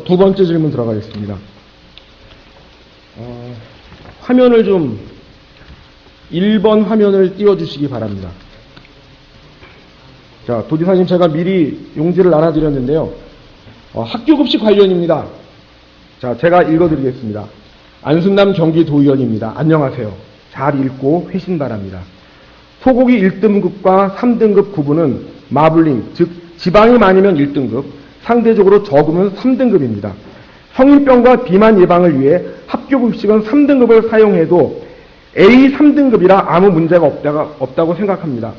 두 번째 질문 들어가겠습니다. 화면을 좀 1번 화면을 띄워주시기 바랍니다. 자, 도지사님 제가 미리 용지를 나눠드렸는데요. 학교급식 관련입니다. 자, 제가 읽어드리겠습니다. 안순남 경기도의원입니다. 안녕하세요. 잘 읽고 회신 바랍니다. 소고기 1등급과 3등급 구분은 마블링, 즉 지방이 많으면 1등급, 상대적으로 적으면 3등급입니다. 성인병과 비만 예방을 위해 학교급식은 3등급을 사용해도 A 3등급이라 아무 문제가 없다고 생각합니다.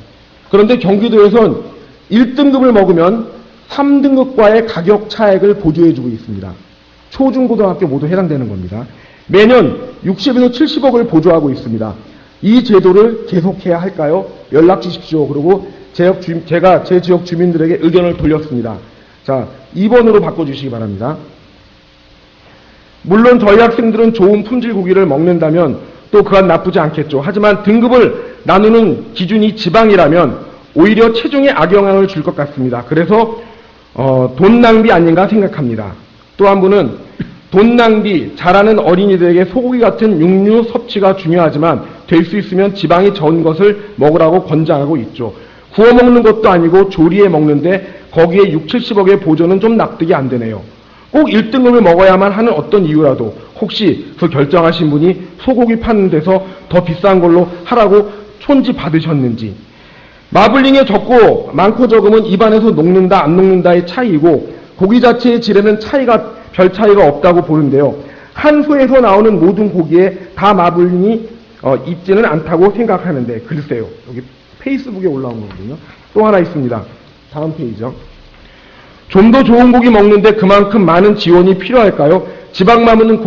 그런데 경기도에선 1등급을 먹으면 3등급과의 가격 차액을 보조해주고 있습니다. 초중고등학교 모두 해당되는 겁니다. 매년 60에서 70억을 보조하고 있습니다. 이 제도를 계속해야 할까요? 연락 주십시오. 그리고 제가 제 지역 주민들에게 의견을 돌렸습니다. 자, 2번으로 바꿔주시기 바랍니다. 물론 저희 학생들은 좋은 품질 고기를 먹는다면 또 그건 나쁘지 않겠죠. 하지만 등급을 나누는 기준이 지방이라면 오히려 체중에 악영향을 줄 것 같습니다. 그래서 돈 낭비 아닌가 생각합니다. 또 한 분은 돈 낭비, 자라는 어린이들에게 소고기 같은 육류 섭취가 중요하지만 될 수 있으면 지방이 적은 것을 먹으라고 권장하고 있죠. 구워 먹는 것도 아니고 조리해 먹는데 거기에 6, 70억의 보조는 좀 납득이 안 되네요. 꼭 1등급을 먹어야만 하는 어떤 이유라도 혹시 그 결정하신 분이 소고기 파는 데서 더 비싼 걸로 하라고 촌지 받으셨는지. 마블링에 적고 많고 적으면 입안에서 녹는다 안 녹는다의 차이이고 고기 자체의 질에는 별 차이가 없다고 보는데요. 한 소에서 나오는 모든 고기에 다 마블링이 있지는 않다고 생각하는데 글쎄요. 여기 페이스북에 올라온 거거든요. 또 하나 있습니다. 다음 페이지요. 좀 더 좋은 고기 먹는데 그만큼 많은 지원이 필요할까요? 지방 많은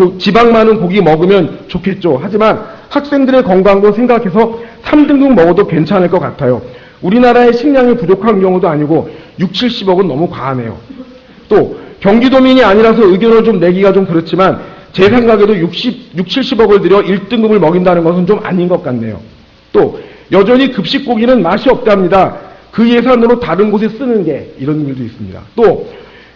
고기 먹으면 좋겠죠. 하지만 학생들의 건강도 생각해서 3등급 먹어도 괜찮을 것 같아요. 우리나라의 식량이 부족한 경우도 아니고 6, 70억은 너무 과하네요. 또 경기도민이 아니라서 의견을 좀 내기가 좀 그렇지만 제 생각에도 6, 70억을 들여 1등급을 먹인다는 것은 좀 아닌 것 같네요. 또 여전히 급식 고기는 맛이 없답니다. 그 예산으로 다른 곳에 쓰는 게 이런 일도 있습니다. 또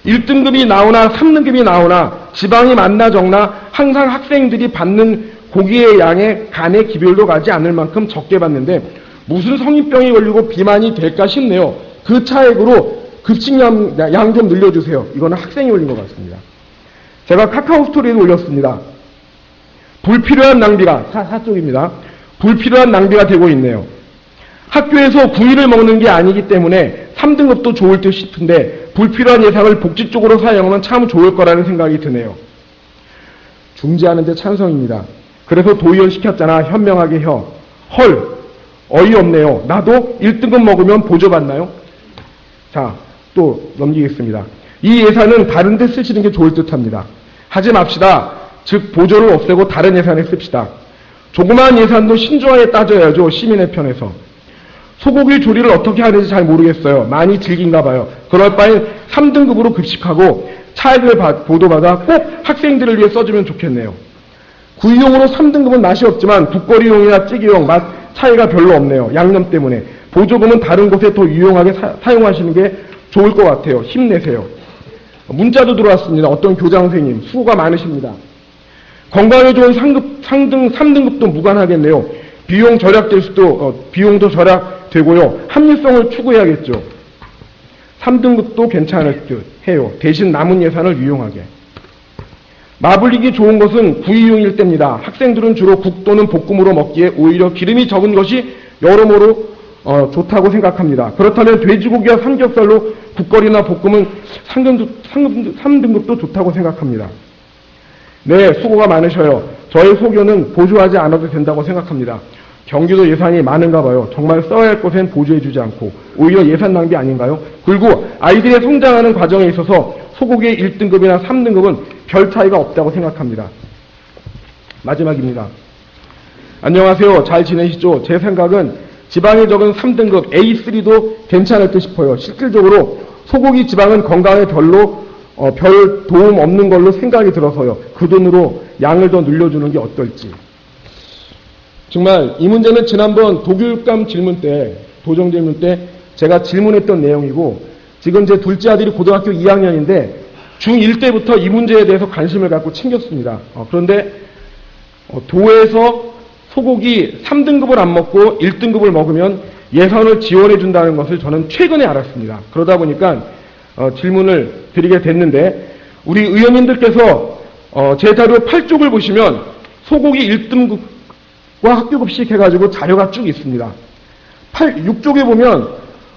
1등급이 나오나 3등급이 나오나 지방이 많나 적나 항상 학생들이 받는 고기의 양에 간의 기별도 가지 않을 만큼 적게 받는데 무슨 성인병이 걸리고 비만이 될까 싶네요. 그 차액으로 급식량 양 좀 늘려주세요. 이거는 학생이 올린 것 같습니다. 제가 카카오 스토리에도 올렸습니다. 불필요한 낭비가 사쪽입니다. 불필요한 낭비가 되고 있네요. 학교에서 구이를 먹는 게 아니기 때문에 3등급도 좋을 듯 싶은데 불필요한 예산을 복지 쪽으로 사용하면 참 좋을 거라는 생각이 드네요. 중지하는 데 찬성입니다. 그래서 도의원 시켰잖아. 현명하게 헐, 어이없네요. 나도 1등급 먹으면 보조받나요? 자, 또 넘기겠습니다. 이 예산은 다른 데 쓰시는 게 좋을 듯 합니다. 하지 맙시다. 즉 보조를 없애고 다른 예산에 씁시다. 조그마한 예산도 신중하게 따져야죠. 시민의 편에서. 소고기 조리를 어떻게 하는지 잘 모르겠어요. 많이 질긴가 봐요. 그럴 바엔 3등급으로 급식하고 차액을 보도받아 꼭 학생들을 위해 써주면 좋겠네요. 구이용으로 3등급은 맛이 없지만 국거리용이나 찌개용 맛 차이가 별로 없네요. 양념 때문에. 보조금은 다른 곳에 더 유용하게 사용하시는 게 좋을 것 같아요. 힘내세요. 문자도 들어왔습니다. 어떤 교장 선생님 수고가 많으십니다. 건강에 좋은 3등급도 무관하겠네요. 비용도 절약되고요. 합리성을 추구해야겠죠. 3등급도 괜찮을 듯 해요. 대신 남은 예산을 유용하게. 마블링이 좋은 것은 구이용일 때입니다. 학생들은 주로 국 또는 볶음으로 먹기에 오히려 기름이 적은 것이 여러모로 좋다고 생각합니다. 그렇다면 돼지고기와 삼겹살로 국거리나 볶음은 3등급도 좋다고 생각합니다. 네, 수고가 많으셔요. 저의 소견은 보조하지 않아도 된다고 생각합니다. 경기도 예산이 많은가 봐요. 정말 써야 할 곳엔 보조해주지 않고 오히려 예산 낭비 아닌가요? 그리고 아이들의 성장하는 과정에 있어서 소고기의 1등급이나 3등급은 별 차이가 없다고 생각합니다. 마지막입니다. 안녕하세요. 잘 지내시죠? 제 생각은 지방이 적은 3등급 A3도 괜찮을 듯 싶어요. 실질적으로 소고기 지방은 건강에 별 도움 없는 걸로 생각이 들어서요. 그 돈으로 양을 더 늘려주는 게 어떨지. 정말 이 문제는 지난번 도교육감 질문 때, 도정 질문 때 제가 질문했던 내용이고 지금 제 둘째 아들이 고등학교 2학년인데 중1 때부터 이 문제에 대해서 관심을 갖고 챙겼습니다. 그런데 도에서 소고기 3등급을 안 먹고 1등급을 먹으면 예산을 지원해 준다는 것을 저는 최근에 알았습니다. 그러다 보니까 질문을 드리게 됐는데, 우리 의원님들께서 제 자료 8쪽을 보시면 소고기 1등급과 학교급식 해가지고 자료가 쭉 있습니다. 6쪽에 보면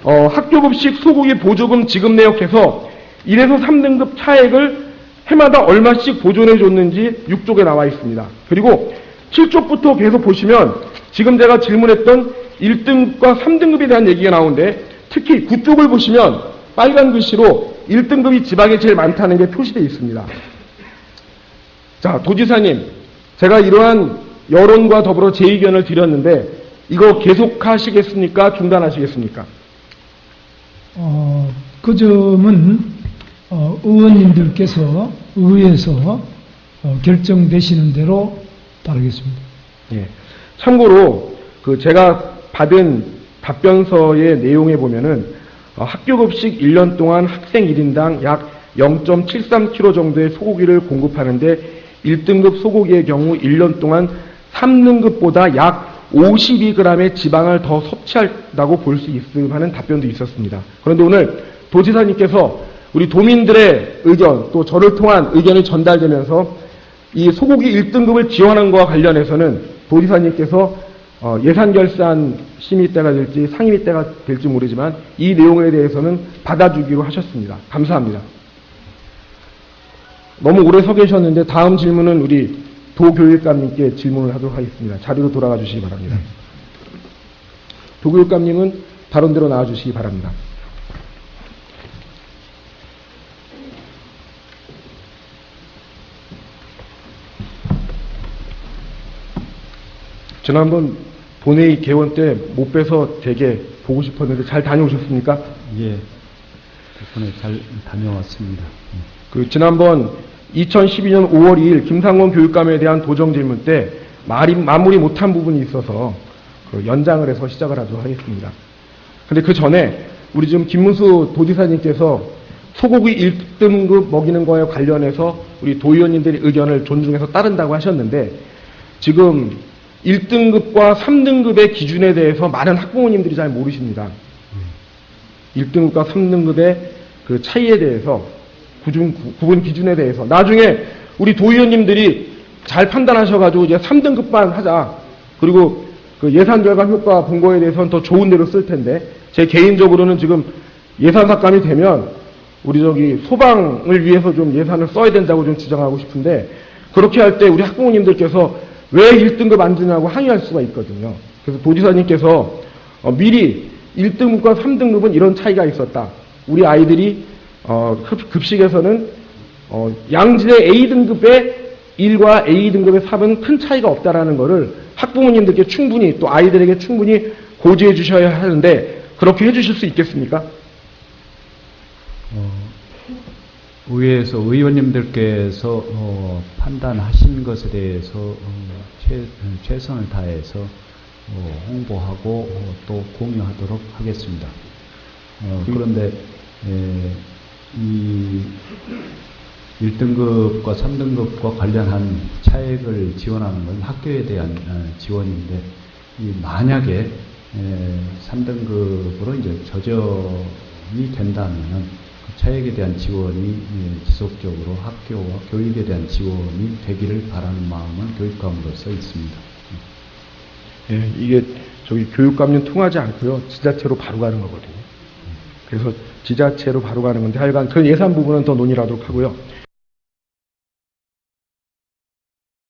학교급식 소고기 보조금 지급 내역해서 1에서 3등급 차액을 해마다 얼마씩 보존해 줬는지 6쪽에 나와 있습니다. 그리고 7쪽부터 계속 보시면 지금 제가 질문했던 1등급과 3등급에 대한 얘기가 나오는데, 특히 9쪽을 보시면 빨간 글씨로 1등급이 지방에 제일 많다는 게 표시되어 있습니다. 자, 도지사님, 제가 이러한 여론과 더불어 제 의견을 드렸는데 이거 계속하시겠습니까? 중단하시겠습니까? 그 점은 의원님들께서 의회에서 결정되시는 대로 따르겠습니다. 예. 참고로 제가 받은 답변서의 내용에 보면은 학교급식 1년 동안 학생 1인당 약 0.73kg 정도의 소고기를 공급하는데 1등급 소고기의 경우 1년 동안 3등급보다 약 52g의 지방을 더 섭취한다고 볼 수 있음 하는 답변도 있었습니다. 그런데 오늘 도지사님께서 우리 도민들의 의견, 또 저를 통한 의견이 전달되면서 이 소고기 1등급을 지원한 것과 관련해서는 도지사님께서 예산 결산 심의 때가 될지 상임위 때가 될지 모르지만 이 내용에 대해서는 받아주기로 하셨습니다. 감사합니다. 너무 오래 서 계셨는데 다음 질문은 우리 도교육감님께 질문을 하도록 하겠습니다. 자리로 돌아가 주시기 바랍니다. 도교육감님은 다른 데로 나와 주시기 바랍니다. 지난번 본회의 개원 때 못 뵈서 되게 보고 싶었는데 잘 다녀오셨습니까? 예, 덕분에 잘 다녀왔습니다. 지난번 2012년 5월 2일 김상곤 교육감에 대한 도정 질문 때 마무리 못한 부분이 있어서 연장을 해서 시작을 하도록 하겠습니다. 근데 그 전에 우리 지금 김문수 도지사님께서 소고기 1등급 먹이는 거에 관련해서 우리 도의원님들의 의견을 존중해서 따른다고 하셨는데, 지금 1등급과 3등급의 기준에 대해서 많은 학부모님들이 잘 모르십니다. 1등급과 3등급의 그 차이에 대해서, 구분 기준에 대해서 나중에 우리 도의원님들이 잘 판단하셔가지고 이제 3등급만 하자, 그리고 그 예산 절감 효과 본 거에 대해서는 더 좋은 데로 쓸 텐데, 제 개인적으로는 지금 예산 삭감이 되면 우리 소방을 위해서 좀 예산을 써야 된다고 좀 주장하고 싶은데, 그렇게 할 때 우리 학부모님들께서 왜 1등급 안 주냐고 항의할 수가 있거든요. 그래서 도지사님께서 미리 1등급과 3등급은 이런 차이가 있었다. 우리 아이들이 급식에서는 양질의 A등급의 1과 A등급의 3은 큰 차이가 없다라는 것을 학부모님들께 충분히, 또 아이들에게 충분히 고지해 주셔야 하는데, 그렇게 해 주실 수 있겠습니까? 의회에서 의원님들께서 판단하신 것에 대해서 최선을 다해서 홍보하고 또 공유하도록 하겠습니다. 그런데 이 1등급과 3등급과 관련한 차액을 지원하는 건 학교에 대한 지원인데, 만약에 3등급으로 이제 저점이 된다면은 그 차액에 대한 지원이 지속적으로 학교와 교육에 대한 지원이 되기를 바라는 마음은 교육감으로서 있습니다. 예, 이게 교육감님 통하지 않고요, 지자체로 바로 가는 거거든요. 그래서 지자체로 바로 가는 건데, 하여간 그 예산 부분은 더 논의를 하도록 하고요.